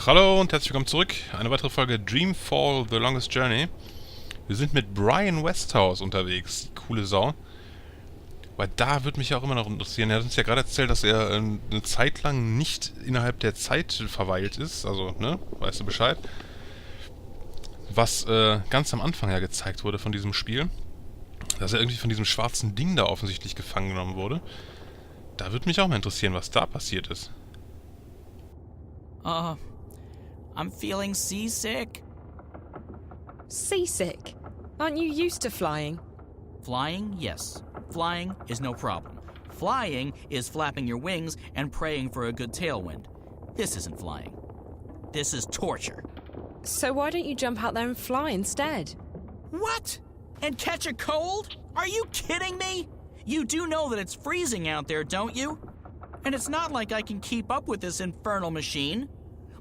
Hallo und herzlich willkommen zurück. Eine weitere Folge Dreamfall, The Longest Journey. Wir sind mit Brian Westhouse unterwegs. Coole Sau. Weil da würde mich ja auch immer noch interessieren. Er hat uns ja gerade erzählt, dass er eine Zeit lang nicht innerhalb der Zeit verweilt ist. Also, ne? Weißt du Bescheid? Was ganz am Anfang ja gezeigt wurde von diesem Spiel. Dass er irgendwie von diesem schwarzen Ding da offensichtlich gefangen genommen wurde. Da würde mich auch mal interessieren, was da passiert ist. I'm feeling seasick. Seasick? Aren't you used to flying? Flying, yes. Flying is no problem. Flying is flapping your wings and praying for a good tailwind. This isn't flying. This is torture. So why don't you jump out there and fly instead? What? And catch a cold? Are you kidding me? You do know that it's freezing out there, don't you? And it's not like I can keep up with this infernal machine.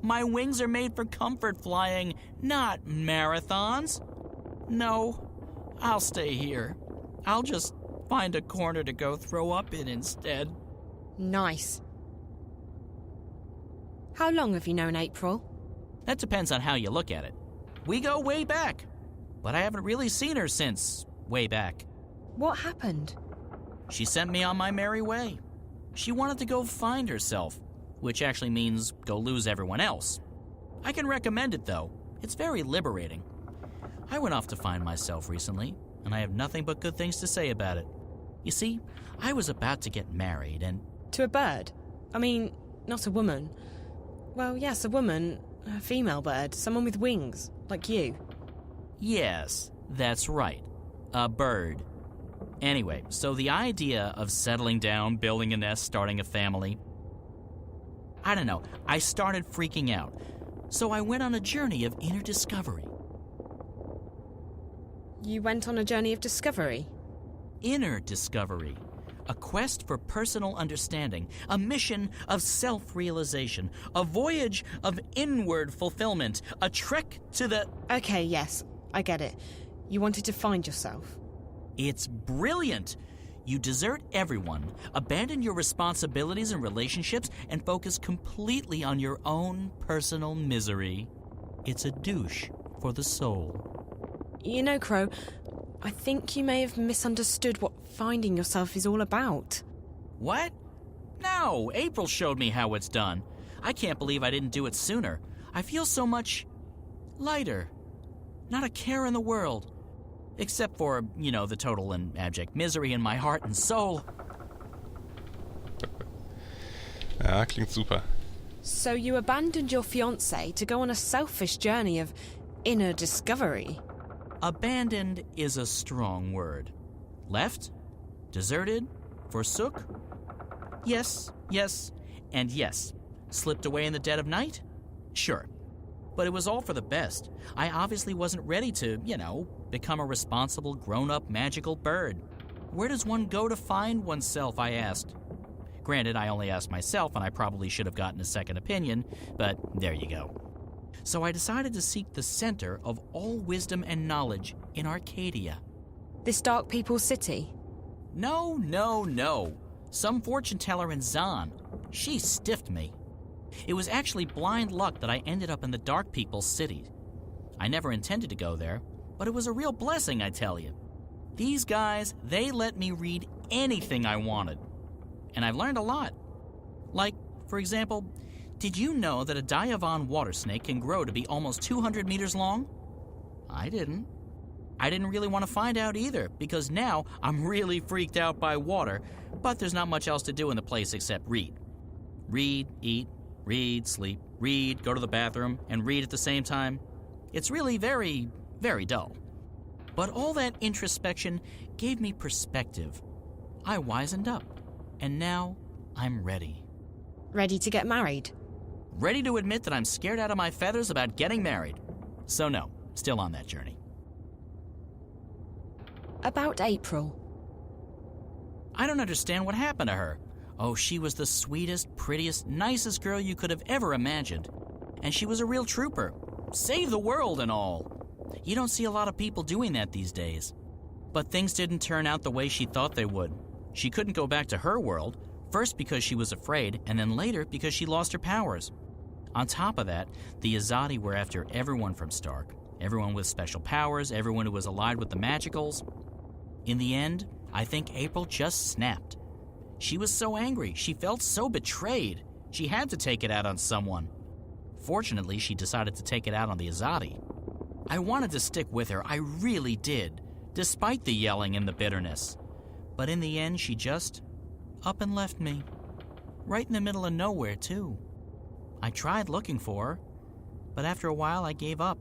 My wings are made for comfort flying, not marathons. No, I'll stay here. I'll just find a corner to go throw up in instead. Nice. How long have you known April? That depends on how you look at it. We go way back, but I haven't really seen her since way back. What happened? She sent me on my merry way. She wanted to go find herself, which actually means go lose everyone else. I can recommend it, though. It's very liberating. I went off to find myself recently, and I have nothing but good things to say about it. You see, I was about to get married, and... To a bird? I mean, not a woman. Well, yes, a woman. A female bird. Someone with wings, like you. Yes, that's right. A bird. Anyway, so the idea of settling down, building a nest, starting a family... I don't know, I started freaking out. So I went on a journey of inner discovery. You went on a journey of discovery? Inner discovery. A quest for personal understanding. A mission of self-realization. A voyage of inward fulfillment. A trek to the... Okay, yes, I get it. You wanted to find yourself. It's brilliant! You desert everyone, abandon your responsibilities and relationships, and focus completely on your own personal misery. It's a douche for the soul. You know, Crow, I think you may have misunderstood what finding yourself is all about. What? No, April showed me how it's done. I can't believe I didn't do it sooner. I feel so much lighter. Not a care in the world. Except for, the total and abject misery in my heart and soul. Ja, klingt super. So you abandoned your fiancé to go on a selfish journey of inner discovery? Abandoned is a strong word. Left? Deserted? Forsook? Yes, and yes. Slipped away in the dead of night? Sure. But it was all for the best. I obviously wasn't ready to, become a responsible, grown-up, magical bird. Where does one go to find oneself, I asked. Granted, I only asked myself, and I probably should have gotten a second opinion, but there you go. So I decided to seek the center of all wisdom and knowledge in Arcadia. This Dark People's City? No. Some fortune teller in Zan. She stiffed me. It was actually blind luck that I ended up in the Dark People's City. I never intended to go there, but it was a real blessing, I tell you. These guys, they let me read anything I wanted. And I've learned a lot. Like, for example, did you know that a Diavan water snake can grow to be almost 200 meters long? I didn't. I didn't really want to find out either, because now I'm really freaked out by water, but there's not much else to do in the place except read. Read, eat, read, sleep, read, go to the bathroom, and read at the same time. It's really very, very dull. But all that introspection gave me perspective. I wisened up, and now I'm ready. Ready to get married? Ready to admit that I'm scared out of my feathers about getting married. So no, still on that journey. About April. I don't understand what happened to her. Oh, she was the sweetest, prettiest, nicest girl you could have ever imagined. And she was a real trooper. Save the world and all. You don't see a lot of people doing that these days. But things didn't turn out the way she thought they would. She couldn't go back to her world, first because she was afraid, and then later because she lost her powers. On top of that, the Azadi were after everyone from Stark. Everyone with special powers, everyone who was allied with the Magicals. In the end, I think April just snapped. She was so angry, she felt so betrayed. She had to take it out on someone. Fortunately, she decided to take it out on the Azadi. I wanted to stick with her, I really did, despite the yelling and the bitterness. But in the end, she just up and left me. Right in the middle of nowhere, too. I tried looking for her, but after a while I gave up.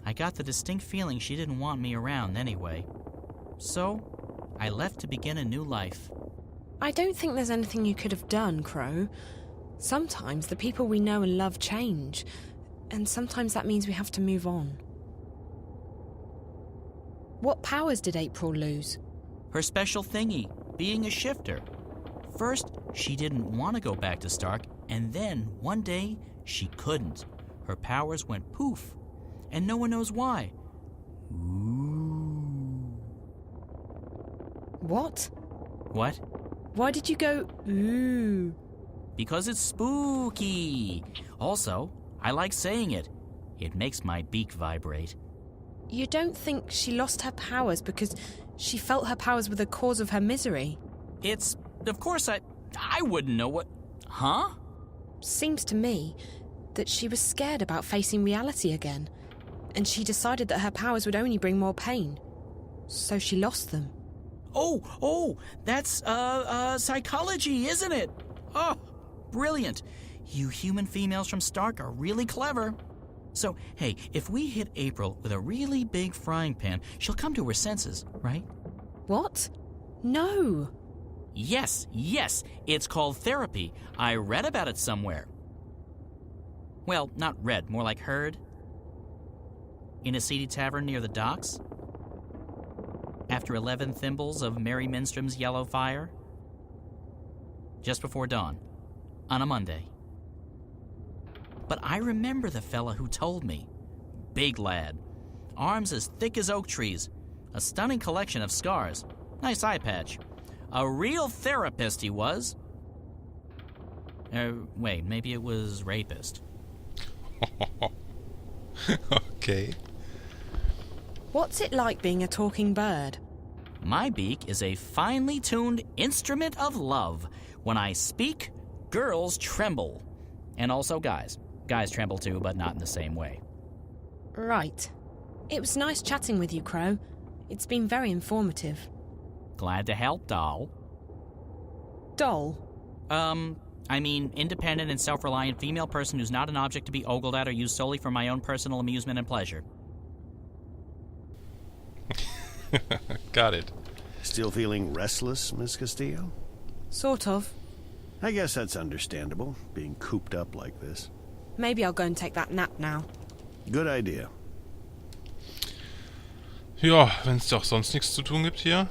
I got the distinct feeling she didn't want me around anyway. So, I left to begin a new life. I don't think there's anything you could have done, Crow. Sometimes the people we know and love change, and sometimes that means we have to move on. What powers did April lose? Her special thingy, being a shifter. First, she didn't want to go back to Stark, and then, one day, she couldn't. Her powers went poof, and no one knows why. Ooh. What? What? Why did you go, ooh? Because it's spooky. Also, I like saying it. It makes my beak vibrate. You don't think she lost her powers because she felt her powers were the cause of her misery? Of course I wouldn't know what... Huh? Seems to me that she was scared about facing reality again, and she decided that her powers would only bring more pain. So she lost them. Oh, that's, psychology, isn't it? Oh, brilliant. You human females from Stark are really clever. So, hey, if we hit April with a really big frying pan, she'll come to her senses, right? What? No. Yes, it's called therapy. I read about it somewhere. Well, not read, more like heard. In a seedy tavern near the docks. After 11 thimbles of Mary Minstrom's yellow fire. Just before dawn, on a Monday. But I remember the fella who told me. Big lad. Arms as thick as oak trees. A stunning collection of scars. Nice eye patch. A real therapist he was. Wait, maybe it was rapist. Okay. What's it like being a talking bird? My beak is a finely tuned instrument of love. When I speak, girls tremble. And also guys. Guys tremble too, but not in the same way. Right. It was nice chatting with you, Crow. It's been very informative. Glad to help, doll. Doll? I mean, independent and self-reliant female person who's not an object to be ogled at or used solely for my own personal amusement and pleasure. Got it. Still feeling restless, Miss Castillo? Sort of. I guess that's understandable, being cooped up like this. Maybe I'll go and take that nap now. Good idea. Ja, wenn es doch sonst nichts zu tun gibt hier.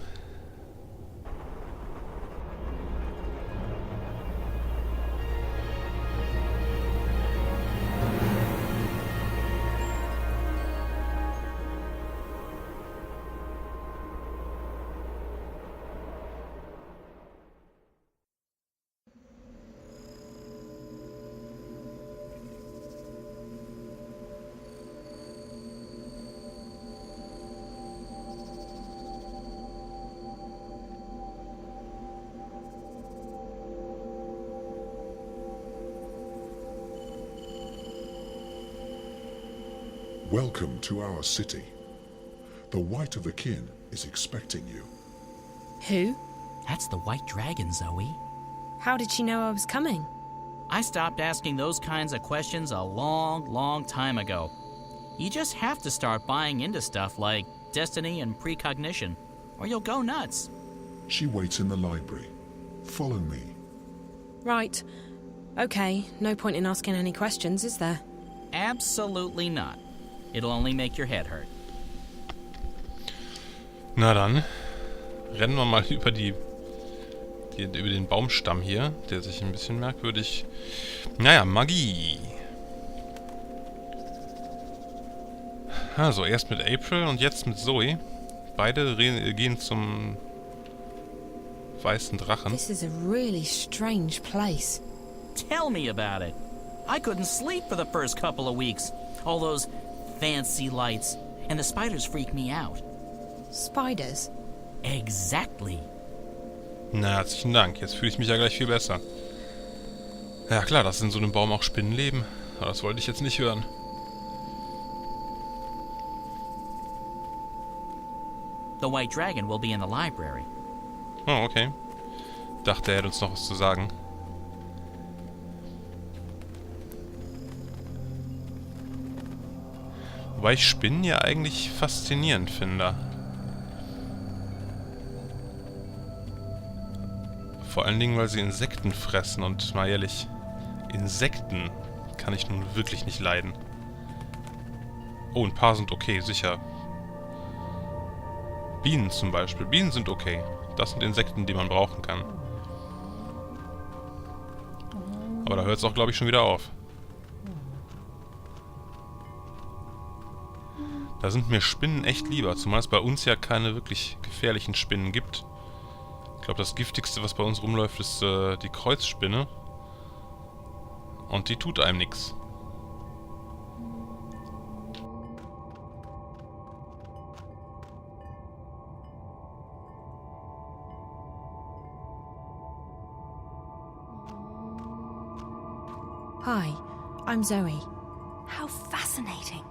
Welcome to our city. The White of Akin is expecting you. Who? That's the White Dragon, Zoe. How did she know I was coming? I stopped asking those kinds of questions a long time ago. You just have to start buying into stuff like destiny and precognition, or you'll go nuts. She waits in the library. Follow me. Right. Okay, no point in asking any questions, is there? Absolutely not. It'll only make your head hurt. Na dann, rennen wir mal über über den Baumstamm hier, der sich ein bisschen merkwürdig... Naja, Magie. Also, erst mit April und jetzt mit Zoe. Beide gehen zum weißen Drachen. This is a really strange place. Tell me about it. I couldn't sleep for the first couple of weeks. All those fancy lights, and the spiders freak me out. Spiders? Exactly. Na, herzlichen Dank. Jetzt fühle ich mich ja gleich viel besser. Ja klar, dass in so einem Baum auch Spinnen leben. Aber das wollte ich jetzt nicht hören. The White Dragon will be in the library. Oh, okay. Dachte, er hätte uns noch was zu sagen. Wobei ich Spinnen ja eigentlich faszinierend finde. Vor allen Dingen, weil sie Insekten fressen und mal ehrlich, Insekten kann ich nun wirklich nicht leiden. Oh, ein paar sind okay, sicher. Bienen zum Beispiel. Bienen sind okay. Das sind Insekten, die man brauchen kann. Aber da hört es auch, glaube ich, schon wieder auf. Da sind mir Spinnen echt lieber, zumal es bei uns ja keine wirklich gefährlichen Spinnen gibt. Ich glaube, das giftigste, was bei uns rumläuft, ist die Kreuzspinne. Und die tut einem nichts. Hi, I'm Zoe. How fascinating.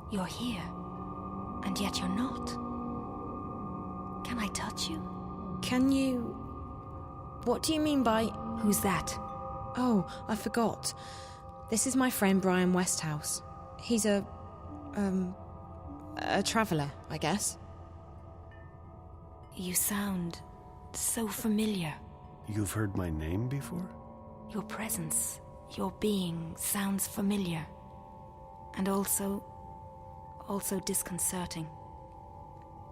You're here, and yet you're not. Can I touch you? Can you... What do you mean by... Who's that? Oh, I forgot. This is my friend Brian Westhouse. He's a traveller, I guess. You sound so familiar. You've heard my name before? Your presence, your being sounds familiar. And also disconcerting.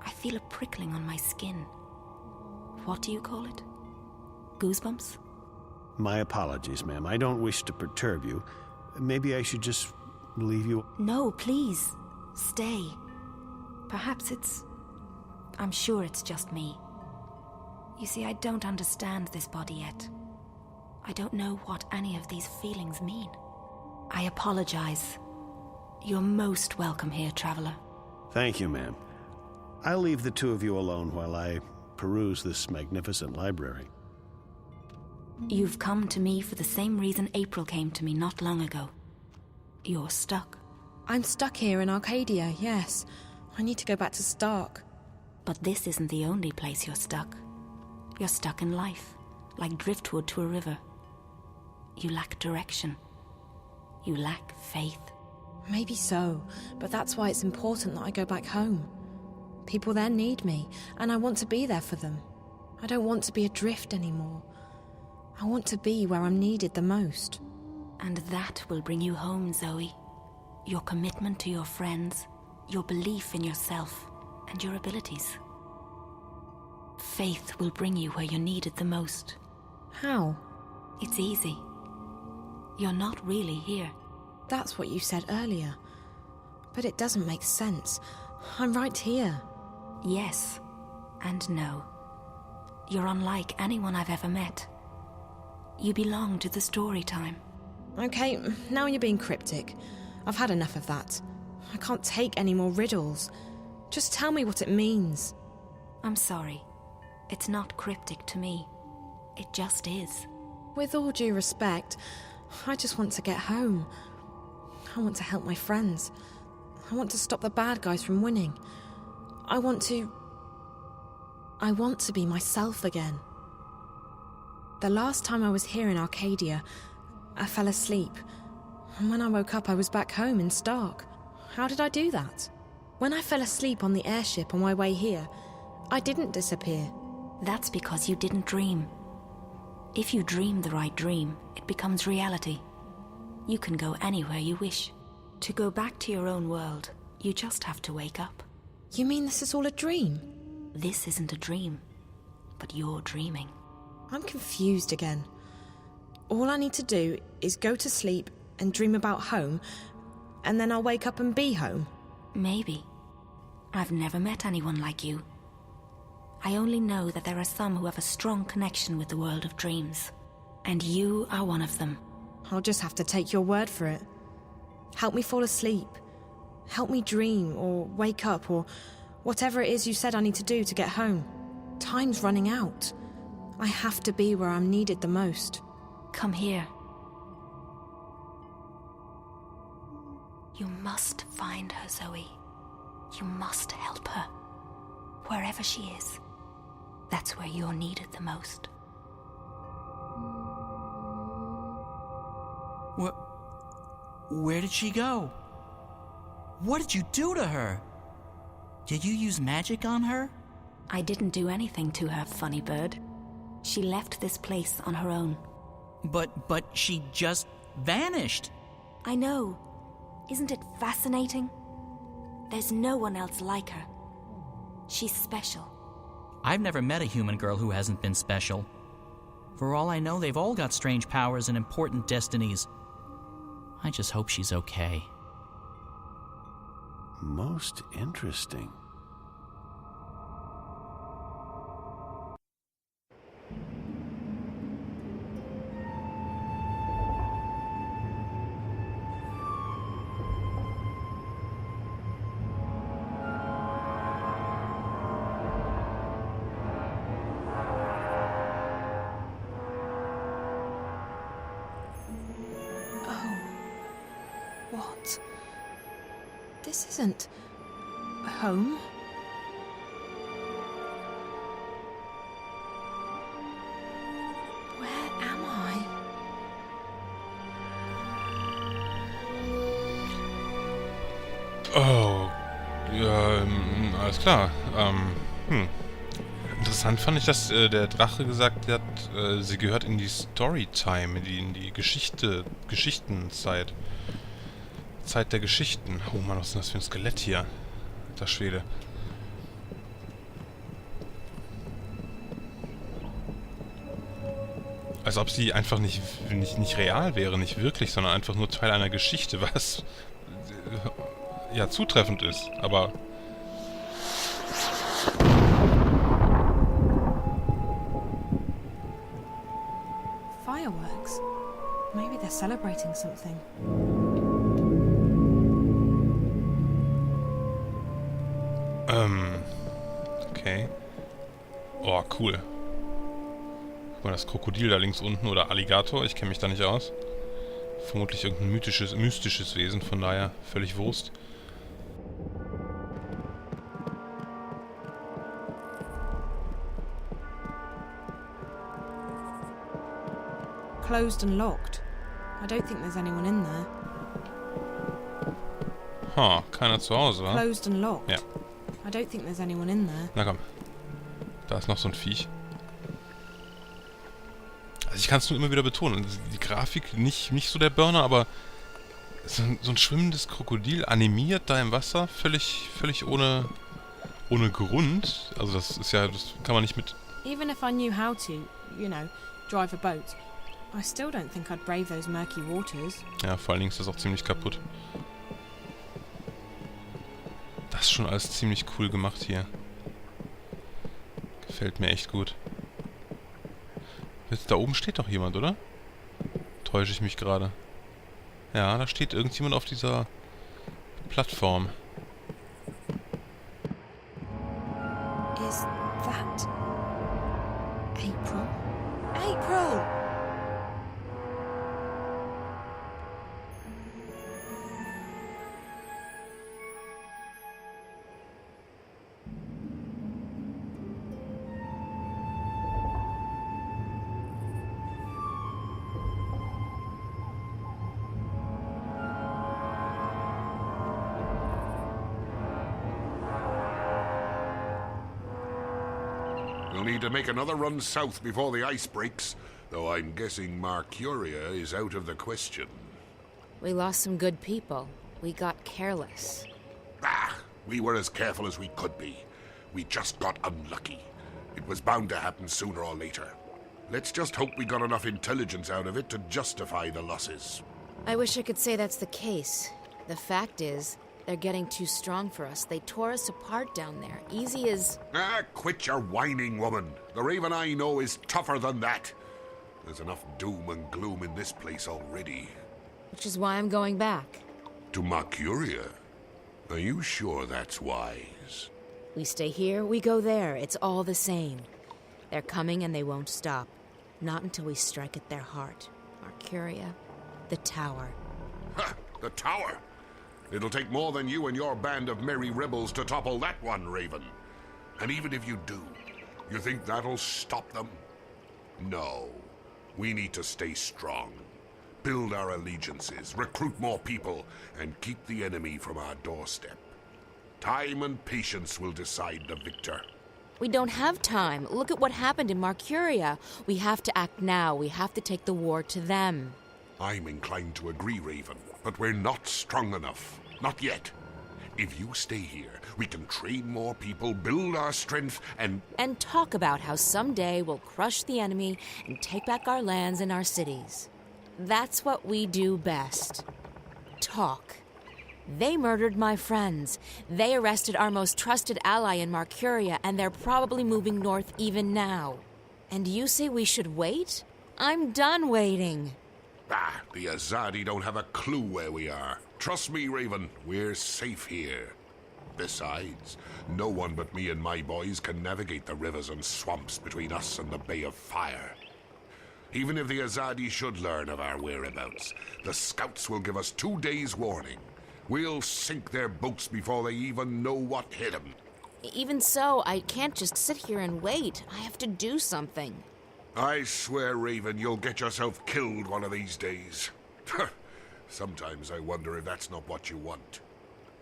I feel a prickling on my skin. What do you call it? Goosebumps? My apologies, ma'am. I don't wish to perturb you. Maybe I should just leave you... No, please. Stay. Perhaps I'm sure it's just me. You see, I don't understand this body yet. I don't know what any of these feelings mean. I apologize. You're most welcome here, traveler. Thank you, ma'am. I'll leave the two of you alone while I peruse this magnificent library. You've come to me for the same reason April came to me not long ago. You're stuck. I'm stuck here in Arcadia, yes. I need to go back to Stark. But this isn't the only place you're stuck. You're stuck in life, like driftwood to a river. You lack direction. You lack faith. Maybe so, but that's why it's important that I go back home. People there need me, and I want to be there for them. I don't want to be adrift anymore. I want to be where I'm needed the most. And that will bring you home, Zoe. Your commitment to your friends, your belief in yourself, and your abilities. Faith will bring you where you're needed the most. How? It's easy. You're not really here. That's what you said earlier. But it doesn't make sense. I'm right here. Yes, and no. You're unlike anyone I've ever met. You belong to the story time. Okay, now you're being cryptic. I've had enough of that. I can't take any more riddles. Just tell me what it means. I'm sorry. It's not cryptic to me. It just is. With all due respect, I just want to get home. I want to help my friends. I want to stop the bad guys from winning. I want to be myself again. The last time I was here in Arcadia, I fell asleep. And when I woke up, I was back home in Stark. How did I do that? When I fell asleep on the airship on my way here, I didn't disappear. That's because you didn't dream. If you dream the right dream, it becomes reality. You can go anywhere you wish. To go back to your own world, you just have to wake up. You mean this is all a dream? This isn't a dream, but you're dreaming. I'm confused again. All I need to do is go to sleep and dream about home, and then I'll wake up and be home. Maybe. I've never met anyone like you. I only know that there are some who have a strong connection with the world of dreams. And you are one of them. I'll just have to take your word for it. Help me fall asleep. Help me dream or wake up or whatever it is you said I need to do to get home. Time's running out. I have to be where I'm needed the most. Come here. You must find her, Zoe. You must help her. Wherever she is, that's where you're needed the most. Where did she go? What did you do to her? Did you use magic on her? I didn't do anything to her, funny bird. She left this place on her own. But she just vanished. I know. Isn't it fascinating? There's no one else like her. She's special. I've never met a human girl who hasn't been special. For all I know, they've all got strange powers and important destinies. I just hope she's okay. Most interesting. What? This isn't home. Where am I? Oh, alles klar. Interessant fand ich, dass der Drache gesagt hat, sie gehört in die Storytime, in die Geschichtenzeit. Zeit der Geschichten. Oh Mann, was ist denn das für ein Skelett hier? Alter Schwede. Als ob sie einfach nicht real wäre, nicht wirklich, sondern einfach nur Teil einer Geschichte, was ja zutreffend ist, aber Fireworks. Maybe they're celebrating something. Okay. Oh, cool. Guck mal, das Krokodil da links unten oder Alligator, ich kenne mich da nicht aus. Vermutlich irgendein mystisches Wesen, von daher völlig Wurst. Closed and locked. I don't think there's anyone in there. Keiner zu Hause, wa? Closed and locked. Ja. I don't think there's anyone in there. Na komm. Da ist noch so ein Viech. Also ich kann es nur immer wieder betonen. Die Grafik nicht so der Burner, aber so ein schwimmendes Krokodil animiert da im Wasser, völlig ohne Grund. Also das kann man nicht mit... Even if I knew how to, drive a boat, I still don't think I'd brave those murky waters. Ja, vor allen Dingen ist das auch ziemlich kaputt. Das ist schon alles ziemlich cool gemacht hier. Gefällt mir echt gut. Jetzt da oben steht doch jemand, oder? Täusche ich mich gerade? Ja, da steht irgendjemand auf dieser Plattform. Is that April? April! We'll need to make another run south before the ice breaks, though I'm guessing Mercuria is out of the question. We lost some good people. We got careless. We were as careful as we could be. We just got unlucky. It was bound to happen sooner or later. Let's just hope we got enough intelligence out of it to justify the losses. I wish I could say that's the case. The fact is, they're getting too strong for us. They tore us apart down there. Easy as... Quit your whining, woman. The Raven I know is tougher than that. There's enough doom and gloom in this place already. Which is why I'm going back. To Mercuria? Are you sure that's wise? We stay here, we go there. It's all the same. They're coming and they won't stop. Not until we strike at their heart. Mercuria, the tower. Ha! The tower! It'll take more than you and your band of merry rebels to topple that one, Raven. And even if you do, you think that'll stop them? No. We need to stay strong. Build our allegiances, recruit more people, and keep the enemy from our doorstep. Time and patience will decide the victor. We don't have time. Look at what happened in Mercuria. We have to act now. We have to take the war to them. I'm inclined to agree, Raven, but we're not strong enough. Not yet. If you stay here, we can train more people, build our strength, and talk about how someday we'll crush the enemy and take back our lands and our cities. That's what we do best. Talk. They murdered my friends. They arrested our most trusted ally in Mercuria, and they're probably moving north even now. And you say we should wait? I'm done waiting. Ah, the Azadi don't have a clue where we are. Trust me, Raven, we're safe here. Besides, no one but me and my boys can navigate the rivers and swamps between us and the Bay of Fire. Even if the Azadi should learn of our whereabouts, the scouts will give us 2 days' warning. We'll sink their boats before they even know what hit them. Even so, I can't just sit here and wait. I have to do something. I swear, Raven, you'll get yourself killed one of these days. Sometimes I wonder if that's not what you want.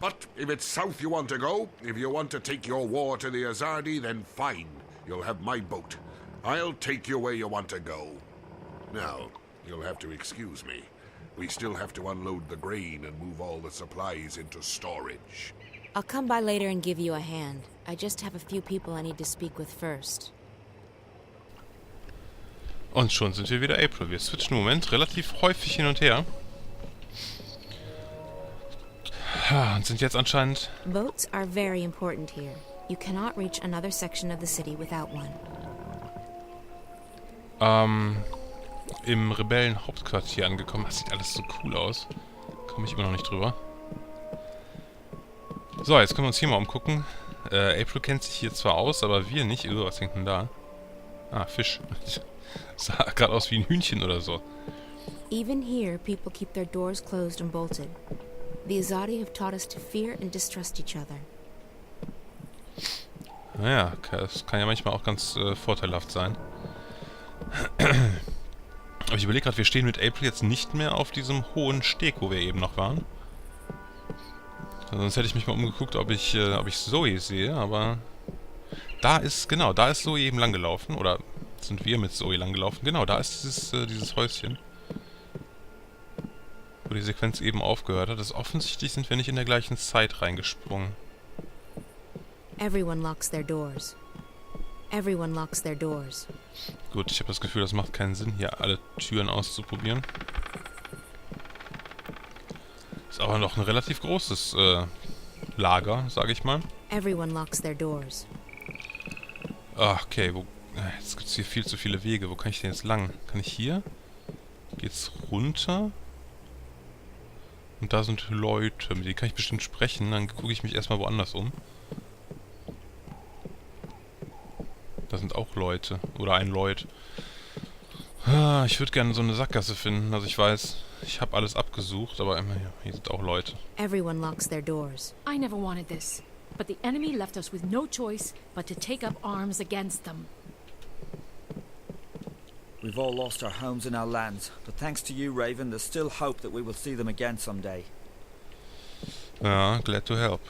But if it's south you want to go, if you want to take your war to the Azadi, then fine. You'll have my boat. I'll take you where you want to go. Now, you'll have to excuse me. We still have to unload the grain and move all the supplies into storage. I'll come by later and give you a hand. I just have a few people I need to speak with first. Und schon sind wir wieder April. Wir switchen im Moment relativ häufig hin und her. Und sind jetzt anscheinend... Boats are very important here. You cannot reach another section of the city without one. Im Rebellen-Hauptquartier angekommen. Das sieht alles so cool aus. Komme ich immer noch nicht drüber. So, jetzt können wir uns hier mal umgucken. April kennt sich hier zwar aus, aber wir nicht. Was hängt denn da? Ah, Fisch. Sah gerade aus wie ein Hühnchen oder so. Even here, people keep their doors closed and bolted. The Azadi have taught us to fear and distrust each other. Naja, das kann ja manchmal auch ganz vorteilhaft sein. Aber ich überlege gerade, wir stehen mit April jetzt nicht mehr auf diesem hohen Steg, wo wir eben noch waren. Sonst hätte ich mich mal umgeguckt, ob ich Zoe sehe, aber... Da ist Zoe eben langgelaufen, oder sind wir mit Zoe langgelaufen? Genau, da ist dieses Häuschen. Wo die Sequenz eben aufgehört hat. Offensichtlich sind wir nicht in der gleichen Zeit reingesprungen. Everyone locks their doors. Everyone locks their doors. Gut, ich habe das Gefühl, das macht keinen Sinn, hier alle Türen auszuprobieren. Ist aber noch ein relativ großes Lager, sage ich mal. Everyone locks their doors. Ach, okay, jetzt gibt es hier viel zu viele Wege. Wo kann ich denn jetzt lang? Kann ich hier? Geht's runter? Und da sind Leute, mit denen kann ich bestimmt sprechen. Dann gucke ich mich erstmal woanders um. Da sind auch Leute. Oder ein Leut. Ich würde gerne so eine Sackgasse finden. Also ich weiß, ich habe alles abgesucht, aber hier sind auch Leute. Everyone locks their doors. I never wanted this, but the enemy left us with no choice but to take up arms against them. We've all lost our homes and our lands, but thanks to you, Raven, there's still hope that we will see them again someday. Ja, glad to help.